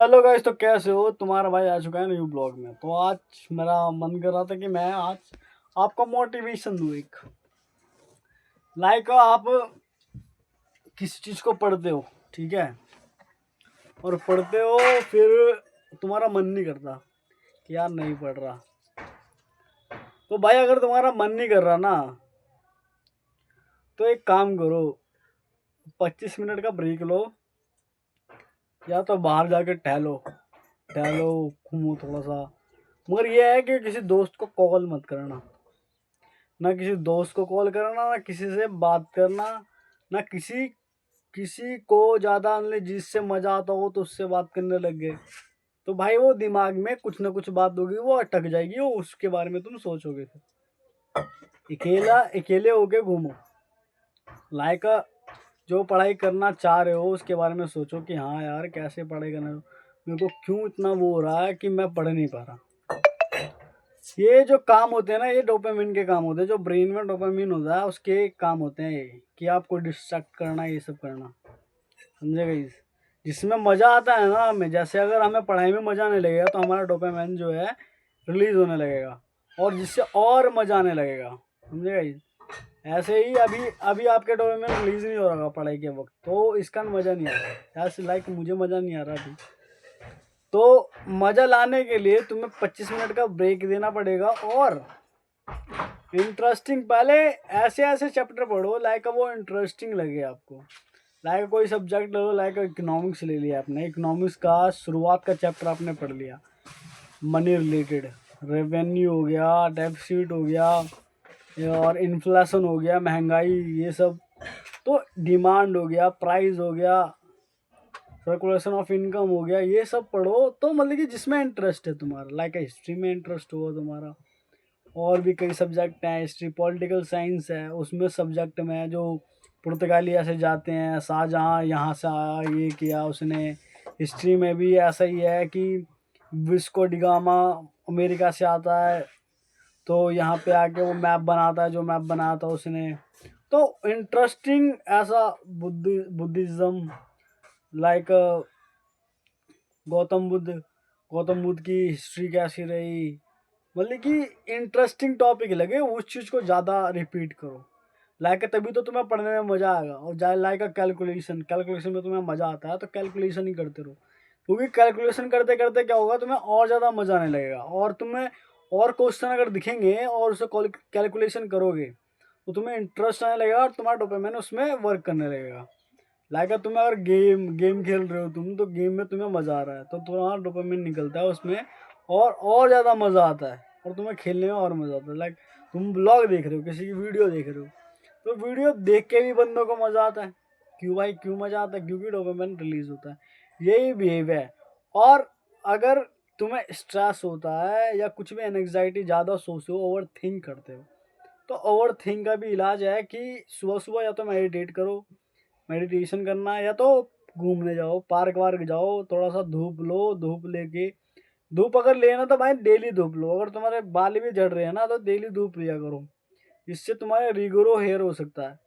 Hello guys, तो कैसे हो? तुम्हारा भाई आ चुका है न्यू ब्लॉग में। तो आज मेरा मन कर रहा था कि मैं आज आपको मोटिवेशन दूं। एक आप किसी चीज़ को पढ़ते हो, ठीक है, और पढ़ते हो, फिर तुम्हारा मन नहीं करता कि यार नहीं पढ़ रहा। तो भाई अगर तुम्हारा मन नहीं कर रहा ना, तो एक काम करो, 25 मिनट का ब्रेक लो, या तो बाहर जाके टहलो टहलो, घूमो थोड़ा सा। मगर ये है कि किसी दोस्त को कॉल मत करना, ना किसी दोस्त को कॉल करना, ना किसी से बात करना, ना किसी किसी को ज़्यादा, मतलब जिससे मज़ा आता हो तो उससे बात करने लग गए, तो भाई वो दिमाग में कुछ ना कुछ बात होगी, वो अटक जाएगी, वो उसके बारे में तुम सोचोगे। फिर अकेले होके घूमो। लाइक जो पढ़ाई करना चाह रहे हो उसके बारे में सोचो कि हाँ यार, कैसे पढ़ाई करना, मेरे को क्यों इतना वो हो रहा है कि मैं पढ़ नहीं पा रहा। ये जो काम होते हैं ना, ये डोपामिन के काम होते हैं, जो ब्रेन में डोपामिन होता है उसके काम होते हैं ये, कि आपको डिस्ट्रैक्ट करना, ये सब करना, समझे गाइस। जिसमें मज़ा आता है ना हमें, जैसे अगर हमें पढ़ाई में मज़ा आने लगेगा तो हमारा डोपामिन जो है रिलीज होने लगेगा, और जिससे और मज़ा आने लगेगा, समझे गाइस। ऐसे ही अभी अभी आपके डोपामिन रिलीज नहीं हो रहा पढ़ाई के वक्त, तो इसका मज़ा नहीं आ रहा, ऐसे मुझे मज़ा नहीं आ रहा अभी। तो मज़ा लाने के लिए तुम्हें 25 मिनट का ब्रेक देना पड़ेगा, और इंटरेस्टिंग, पहले ऐसे ऐसे चैप्टर पढ़ो वो इंटरेस्टिंग लगे आपको। कोई सब्जेक्ट ले लो, इकोनॉमिक्स ले लिया आपने, इकोनॉमिक्स का शुरुआत का चैप्टर आपने पढ़ लिया, मनी रिलेटेड, रेवेन्यू हो गया, डेफिसिट हो गया, और इन्फ्लेशन हो गया, महंगाई, ये सब। तो डिमांड हो गया, प्राइस हो गया, सर्कुलेशन ऑफ इनकम हो गया, ये सब पढ़ो। तो मतलब कि जिसमें इंटरेस्ट है तुम्हारा, हिस्ट्री में इंटरेस्ट हुआ तुम्हारा, और भी कई सब्जेक्ट हैं, हिस्ट्री, पॉलिटिकल साइंस है, उसमें सब्जेक्ट में जो पुर्तगाली ऐसे जाते हैं, शाहजहाँ यहाँ से आया, ये किया उसने। हिस्ट्री में भी ऐसा ही है कि विस्को डिगामा अमेरिका से आता है, तो यहाँ पे आके वो मैप बनाता है, जो मैप बनाया था उसने। तो इंटरेस्टिंग ऐसा बुद्धिज़्म, लाइक गौतम बुद्ध गौतम बुद्ध की हिस्ट्री कैसी रही, मतलब कि इंटरेस्टिंग टॉपिक लगे, उस चीज़ को ज़्यादा रिपीट करो। तभी तो तुम्हें पढ़ने में मज़ा आएगा। और कैलकुलेशन कैलकुलेशन में तुम्हें मज़ा आता है तो कैलकुलेशन ही करते रहो, क्योंकि कैलकुलेशन करते करते क्या होगा, तुम्हें और ज़्यादा मज़ा आने लगेगा, और तुम्हें और क्वेश्चन अगर दिखेंगे और उसे कैलकुलेशन करोगे तो तुम्हें इंटरेस्ट आने लगेगा, और तुम्हारा डोपामिन उसमें वर्क करने लगेगा। तुम्हें अगर गेम गेम खेल रहे हो तुम, तो गेम में तुम्हें मज़ा आ रहा है तो तुम्हारा डोपामिन निकलता है उसमें, और ज़्यादा मज़ा आता है, और तुम्हें खेलने में और मज़ा आता है। तुम ब्लॉग देख रहे हो, किसी की वीडियो देख रहे हो, तो वीडियो देख के भी बंदों को मज़ा आता है। क्यों भाई, क्यों मज़ा आता है? क्योंकि डोपामिन रिलीज होता है, यही बिहेव है। और अगर तुम्हें स्ट्रेस होता है या कुछ भी एनजाइटी, ज़्यादा सोचते हो, ओवर थिंक करते हो, तो ओवर थिंक का भी इलाज है कि सुबह सुबह या तो मेडिटेट करो, मेडिटेशन करना है, या तो घूमने जाओ, पार्क वार्क जाओ, थोड़ा सा धूप लो, धूप लेके, धूप अगर लेना तो भाई डेली धूप लो। अगर तुम्हारे बाल भी झड़ रहे हैं ना, तो डेली धूप लिया करो, इससे तुम्हारे रिग्रो हेयर हो सकता है,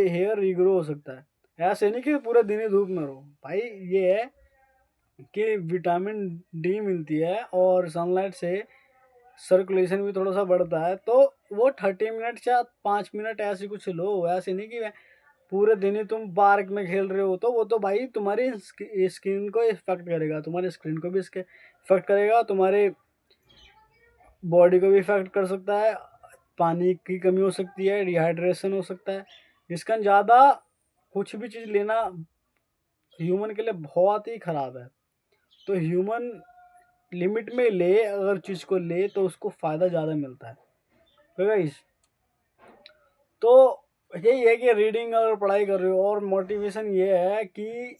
हेयर रिग्रो हो सकता है। ऐसे नहीं कि पूरे दिन ही धूप में रहो भाई। ये है कि विटामिन डी मिलती है, और सनलाइट से सर्कुलेशन भी थोड़ा सा बढ़ता है, तो वो 30 मिनट या 5 मिनट ऐसे कुछ लो। ऐसे नहीं कि पूरे दिन ही तुम पार्क में खेल रहे हो, तो वो तो भाई तुम्हारी स्किन को इफेक्ट करेगा, तुम्हारी स्क्रीन को भी इसके इफेक्ट करेगा, तुम्हारे बॉडी को भी इफेक्ट कर सकता है, पानी की कमी हो सकती है, डिहाइड्रेशन हो सकता है। इसका ज़्यादा कुछ भी चीज़ लेना ह्यूमन के लिए बहुत ही ख़राब है। तो ह्यूमन लिमिट में ले, अगर चीज़ को ले तो उसको फ़ायदा ज़्यादा मिलता है। तो गाइस, तो यही है कि रीडिंग अगर पढ़ाई कर रहे हो, और मोटिवेशन ये है कि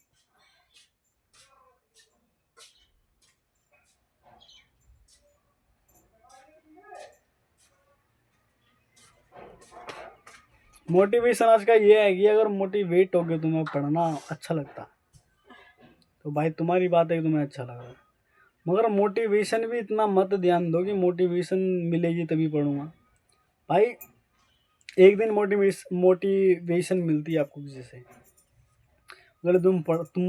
मोटिवेशन आज का ये है कि अगर मोटिवेट होके तुम्हें पढ़ना अच्छा लगता है, तो भाई तुम्हारी बात है कि तुम्हें अच्छा लग रहा है। मगर मोटिवेशन भी इतना मत ध्यान दो कि मोटिवेशन मिलेगी तभी पढ़ूंगा। भाई एक दिन मोटिवेशन मिलती है आपको किसी से, अगर तुम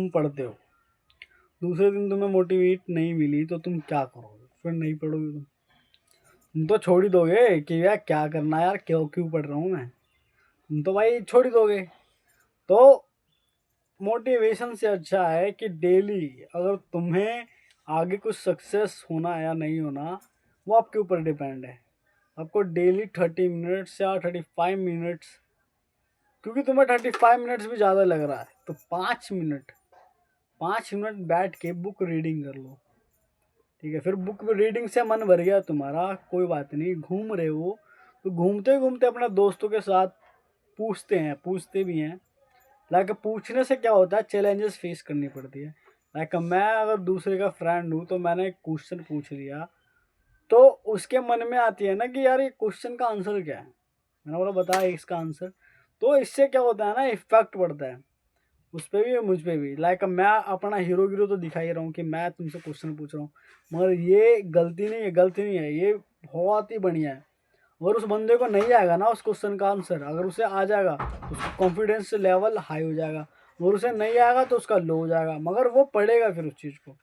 पढ़ते हो, दूसरे दिन तुम्हें मोटिवेट नहीं मिली तो तुम क्या करोगे? फिर नहीं पढ़ोगे तुम तो छोड़ ही दोगे कि यार क्या करना है यार, क्यों क्यों पढ़ रहा हूँ मैं, तुम तो भाई छोड़ ही दोगे। तो मोटिवेशन से अच्छा है कि डेली, अगर तुम्हें आगे कुछ सक्सेस होना है या नहीं होना वो आपके ऊपर डिपेंड है, आपको डेली 30 मिनट्स या 35 मिनट्स, क्योंकि तुम्हें 35 मिनट्स भी ज़्यादा लग रहा है तो 5 मिनट, 5 मिनट बैठ के बुक रीडिंग कर लो। ठीक है, फिर बुक रीडिंग से मन भर गया तुम्हारा, कोई बात नहीं, घूम रहे हो तो घूमते घूमते अपने दोस्तों के साथ पूछते भी हैं। लाइक पूछने से क्या होता है, चैलेंजेस फेस करनी पड़ती है। लाइक मैं अगर दूसरे का फ्रेंड हूँ तो मैंने एक क्वेश्चन पूछ लिया तो उसके मन में आती है ना कि यार ये क्वेश्चन का आंसर क्या है, मैंने बोला बता इसका आंसर। तो इससे क्या होता है ना, इफेक्ट पड़ता है उस पर भी और मुझ पर भी। लाइक मैं अपना हीरो तो दिखा ही रहा हूँ कि मैं तुमसे क्वेश्चन पूछ रहा हूँ, मगर ये गलती नहीं है, ये बहुत ही बढ़िया है। अगर उस बंदे को नहीं आएगा ना उस क्वेश्चन का आंसर, अगर उसे आ जाएगा तो उसका कॉन्फिडेंस लेवल हाई हो जाएगा, और उसे नहीं आएगा तो उसका लो हो जाएगा, मगर वो पढ़ेगा फिर उस चीज़ को।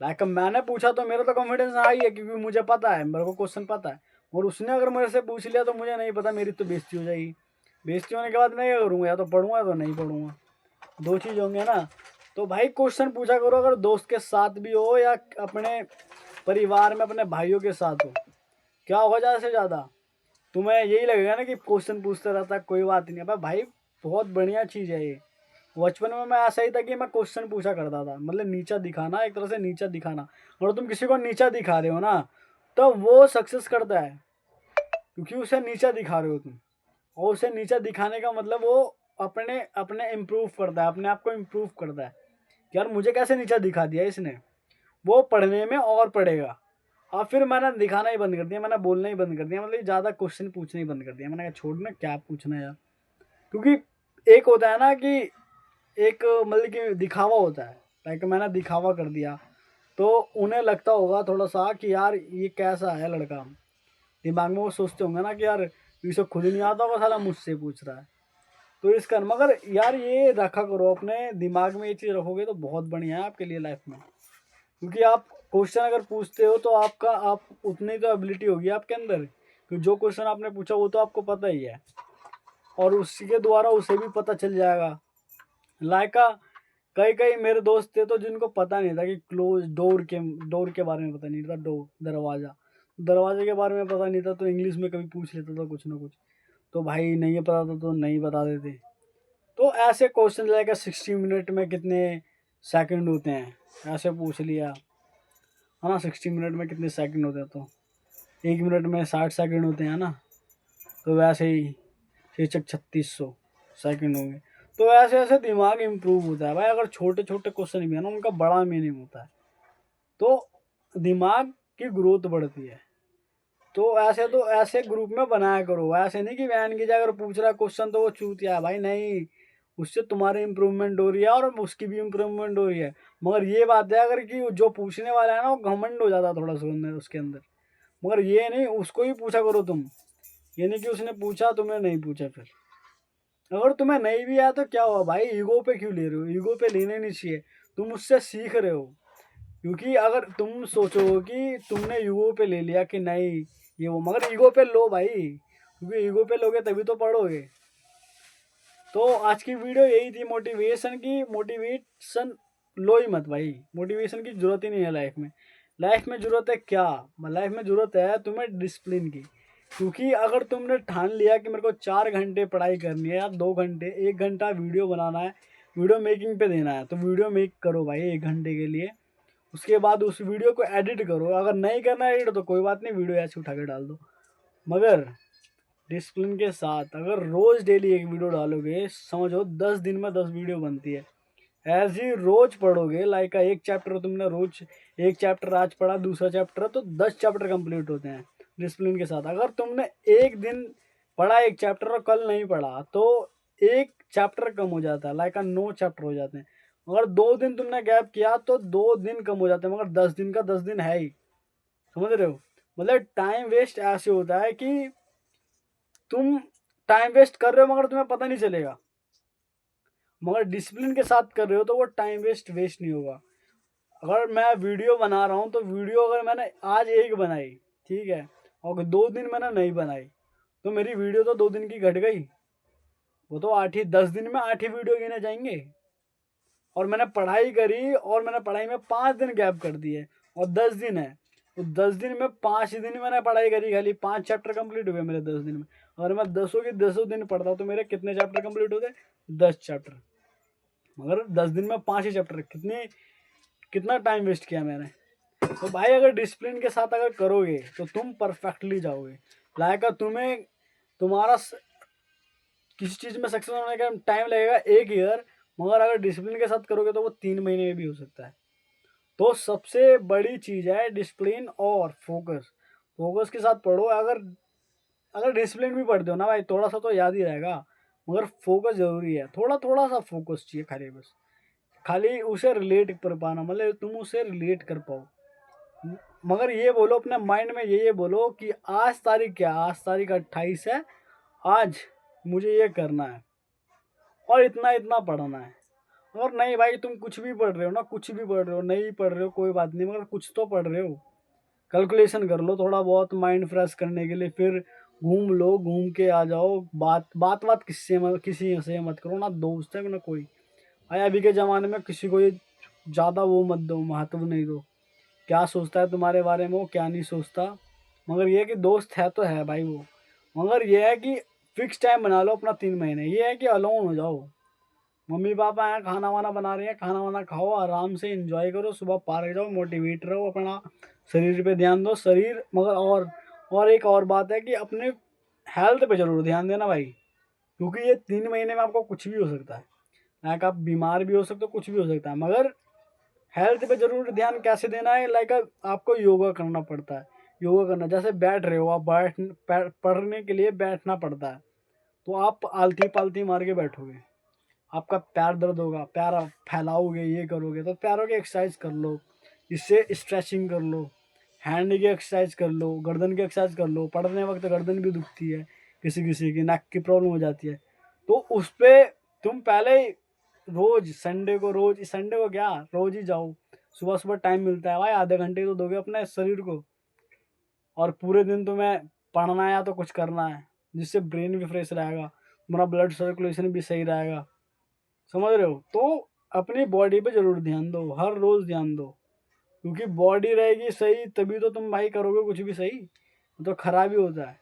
लाइक मैंने पूछा तो मेरा तो कॉन्फिडेंस हाई है क्योंकि मुझे पता है, मेरे को क्वेश्चन पता है, और उसने अगर मेरे से पूछ लिया तो मुझे नहीं पता, मेरी तो बेइज्जती हो जाएगी। बेइज्जती होने के बाद मैं क्या करूँगा, या तो पढ़ूंगा या तो नहीं पढ़ूंगा, दो चीज़ होंगे ना। तो भाई क्वेश्चन पूछा करो, अगर दोस्त के साथ भी हो या अपने परिवार में अपने भाइयों के साथ हो। क्या होगा ज़्यादा से ज़्यादा, तुम्हें यही लगेगा ना कि क्वेश्चन पूछते रहता है, कोई बात नहीं है भाई, बहुत बढ़िया चीज़ है ये। बचपन में मैं ऐसा ही था कि मैं क्वेश्चन पूछा करता था, मतलब नीचा दिखाना, एक तरह से नीचा दिखाना। और तुम किसी को नीचा दिखा रहे हो ना तो वो सक्सेस करता है, क्योंकि उसे नीचा दिखा रहे हो तुम, और उसे नीचा दिखाने का मतलब वो अपने अपने इम्प्रूव करता है, अपने आप को इम्प्रूव करता है कि यार मुझे कैसे नीचा दिखा दिया इसने, वो पढ़ने में और पढ़ेगा। और फिर मैंने दिखाना ही बंद कर दिया, मैंने बोलना ही बंद कर दिया, मतलब ज़्यादा क्वेश्चन पूछना ही बंद कर दिया। मैंने कहा छोड़ना क्या पूछना यार, क्योंकि एक होता है ना कि एक मतलब कि दिखावा होता है। लाइक मैंने दिखावा कर दिया तो उन्हें लगता होगा थोड़ा सा कि यार ये कैसा है लड़का, दिमाग में वो सोचते होंगे ना कि यार इसे खुद ही नहीं आता होगा, साला मुझसे पूछ रहा है। तो इस कारण, मगर यार ये रखा करो अपने दिमाग में, ये चीज़ रखोगे तो बहुत बढ़िया है आपके लिए लाइफ में। क्योंकि आप क्वेश्चन अगर पूछते हो तो आप उतनी तो एबिलिटी होगी आपके अंदर कि जो क्वेश्चन आपने पूछा वो तो आपको पता ही है, और उसके द्वारा उसे भी पता चल जाएगा। लाइका कई कई मेरे दोस्त थे तो जिनको पता नहीं था कि क्लोज डोर के बारे में पता नहीं था, दरवाज़ा दरवाजे के बारे में पता नहीं था, तो इंग्लिश में कभी पूछ लेता था कुछ ना कुछ, तो भाई नहीं पता था तो नहीं बता देते। तो ऐसे क्वेश्चन लाइक 60 मिनट में कितने सेकंड होते हैं ऐसे पूछ लिया, है ना, 60 मिनट में कितने सेकंड होते हैं, तो 1 मिनट में 60 सेकंड होते हैं ना, तो वैसे ही शीर्षक 3600 सेकंड होंगे। तो ऐसे ऐसे दिमाग इम्प्रूव होता है भाई, अगर छोटे छोटे क्वेश्चन भी है ना उनका बड़ा मीनिंग होता है, तो दिमाग की ग्रोथ बढ़ती है। तो ऐसे ग्रुप में बनाया करो, ऐसे नहीं कि बहन की जाए अगर पूछ रहा है क्वेश्चन तो वो चूतिया है, भाई नहीं, उससे तुम्हारी इम्प्रूवमेंट हो रही है और उसकी भी इम्प्रूवमेंट हो रही है। मगर ये बात है अगर कि जो पूछने वाला है ना वो घमंड हो जाता है थोड़ा सा उसके अंदर, मगर ये नहीं, उसको ही पूछा करो तुम, ये नहीं कि उसने पूछा तुमने नहीं पूछा। फिर अगर तुम्हें नहीं भी आया तो क्या हुआ भाई, ईगो पे क्यों ले रहे हो, ईगो पे लेने नहीं चाहिए, तुम उससे सीख रहे हो। क्योंकि अगर तुम सोचो कि तुमने ईगो पे ले लिया कि नहीं ये वो, मगर ईगो पे लो भाई, क्योंकि ईगो पे लोगे तभी तो पढ़ोगे। तो आज की वीडियो यही थी मोटिवेशन की। मोटिवेशन लो ही मत भाई, मोटिवेशन की जरूरत ही नहीं है लाइफ में। लाइफ में जरूरत है क्या, लाइफ में जरूरत है तुम्हें डिसिप्लिन की। क्योंकि अगर तुमने ठान लिया कि मेरे को 4 घंटे पढ़ाई करनी है या 2 घंटे, 1 घंटा वीडियो बनाना है, वीडियो मेकिंग पे देना है, तो वीडियो मेक करो भाई 1 घंटे के लिए। उसके बाद उस वीडियो को एडिट करो, अगर नहीं करना है एडिट तो कोई बात नहीं, वीडियो ऐसे उठा के डाल दो। मगर डिसिप्लिन के साथ अगर रोज़ डेली एक वीडियो डालोगे, समझो 10 दिन में 10 वीडियो बनती है। ऐसे ही रोज पढ़ोगे, लाइक एक चैप्टर तुमने रोज, एक चैप्टर आज पढ़ा, दूसरा चैप्टर, तो 10 चैप्टर कंप्लीट होते हैं डिसिप्लिन के साथ। अगर तुमने एक दिन पढ़ा एक चैप्टर और कल नहीं पढ़ा तो एक चैप्टर कम हो जाता है, लाइक 9 चैप्टर हो जाते हैं। अगर 2 दिन तुमने गैप किया तो 2 दिन कम हो जाते हैं, मगर 10 दिन का 10 दिन है ही, समझ रहे हो। मतलब टाइम वेस्ट ऐसे होता है कि तुम टाइम वेस्ट कर रहे हो मगर तुम्हें पता नहीं चलेगा, मगर डिसिप्लिन के साथ कर रहे हो तो वो टाइम वेस्ट नहीं होगा। अगर मैं वीडियो बना रहा हूँ तो वीडियो अगर मैंने आज एक बनाई, ठीक है, और 2 दिन मैंने नहीं बनाई, तो मेरी वीडियो तो 2 दिन की घट गई। वो तो 10 दिन में 8 ही वीडियो गिने जाएंगे। और मैंने पढ़ाई करी और मैंने पढ़ाई में 5 दिन गैप कर दिए और 10 दिन है, तो 10 दिन में 5 दिन मैंने पढ़ाई करी, खाली 5 चैप्टर कंप्लीट हुए मेरे 10 दिन में। अगर मैं 10 दिन पढ़ता तो मेरे कितने चैप्टर कंप्लीट होते? 10 चैप्टर। मगर 10 दिन में 5 ही चैप्टर, कितना टाइम वेस्ट किया मैंने। तो भाई अगर डिसिप्लिन के साथ अगर करोगे तो तुम परफेक्टली जाओगे। लाइक तुम्हें तुम्हारा किसी चीज़ में सक्सेस होने का टाइम लगेगा 1 ईयर, मगर अगर डिसिप्लिन के साथ करोगे तो वो 3 महीने में भी हो सकता है। तो सबसे बड़ी चीज़ है डिसिप्लिन और फोकस। फोकस के साथ पढ़ो। अगर अगर डिसिप्लिन भी पढ़ते हो ना भाई, थोड़ा सा तो याद ही रहेगा, मगर फोकस जरूरी है। थोड़ा थोड़ा सा फोकस चाहिए खाली, बस खाली उसे रिलेट कर पाना, मतलब तुम उसे रिलेट कर पाओ। मगर ये बोलो अपने माइंड में, ये बोलो कि आज तारीख क्या, आज तारीख 28 है, आज मुझे ये करना है और इतना इतना पढ़ना है। और नहीं भाई तुम कुछ भी पढ़ रहे हो ना, कुछ भी पढ़ रहे हो, नहीं पढ़ रहे हो कोई बात नहीं, मगर कुछ तो पढ़ रहे हो। कैलकुलेशन कर लो थोड़ा बहुत माइंड फ्रेश करने के लिए, फिर घूम लो, घूम के आ जाओ। बात किसी से मत करो, ना दोस्त है ना कोई। भाई अभी के ज़माने में किसी को ये ज़्यादा वो मत दो, महत्व नहीं दो। क्या सोचता है तुम्हारे बारे में वो, क्या नहीं सोचता। मगर ये है कि दोस्त है तो है भाई वो। मगर ये है कि फिक्स टाइम बना लो अपना 3 महीने। ये है कि अलोन हो जाओ, मम्मी पापा हैं, खाना वाना बना रहे हैं, खाना वाना खाओ, आराम से एंजॉय करो, सुबह पार्क जाओ, मोटिवेट रहो, अपना शरीर पे ध्यान दो। शरीर मगर और एक और बात है कि अपने हेल्थ पे ज़रूर ध्यान देना भाई, क्योंकि ये 3 महीने में आपको कुछ भी हो सकता है। लाइक आप बीमार भी हो सकते हो, कुछ भी हो सकता है। मगर हेल्थ पे ज़रूर ध्यान कैसे देना है, लाइक आपको योगा करना पड़ता है। योगा करना, जैसे बैठ रहे हो आप, पढ़ने के लिए बैठना पड़ता है, तो आप आलती पालती मार के बैठोगे, आपका पैर दर्द होगा, पैर आप फैलाओगे, ये करोगे, तो पैरों की एक्सरसाइज कर लो, इससे स्ट्रेचिंग कर लो, हैंड की एक्सरसाइज कर लो, गर्दन की एक्सरसाइज कर लो। पढ़ने वक्त गर्दन भी दुखती है, किसी किसी की नेक की प्रॉब्लम हो जाती है, तो उस पर तुम पहले ही रोज संडे को क्या, रोज ही जाओ। सुबह सुबह टाइम मिलता है भाई, आधे घंटे तो दोगे अपने शरीर को, और पूरे दिन तुम्हें पढ़ना है या तो कुछ करना है, जिससे ब्रेन भी फ्रेश रहेगा, तुम्हारा ब्लड सर्कुलेशन भी सही रहेगा। समझ रहे हो? तो अपनी बॉडी पे जरूर ध्यान दो, हर रोज ध्यान दो, क्योंकि बॉडी रहेगी सही तभी तो तुम भाई करोगे कुछ भी सही, तो खराब ही होता है।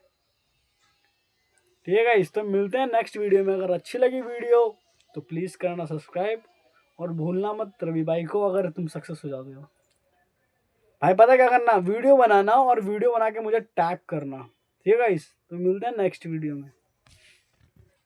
ठीक है गाइस, तो मिलते हैं नेक्स्ट वीडियो में। अगर अच्छी लगी वीडियो तो प्लीज़ करना सब्सक्राइब, और भूलना मत रवि भाई को, अगर तुम सक्सेस हो जाते हो। भाई पता क्या करना, वीडियो बनाना और वीडियो बना के मुझे टैग करना। ठीक है गाइस, तो मिलते हैं नेक्स्ट वीडियो में।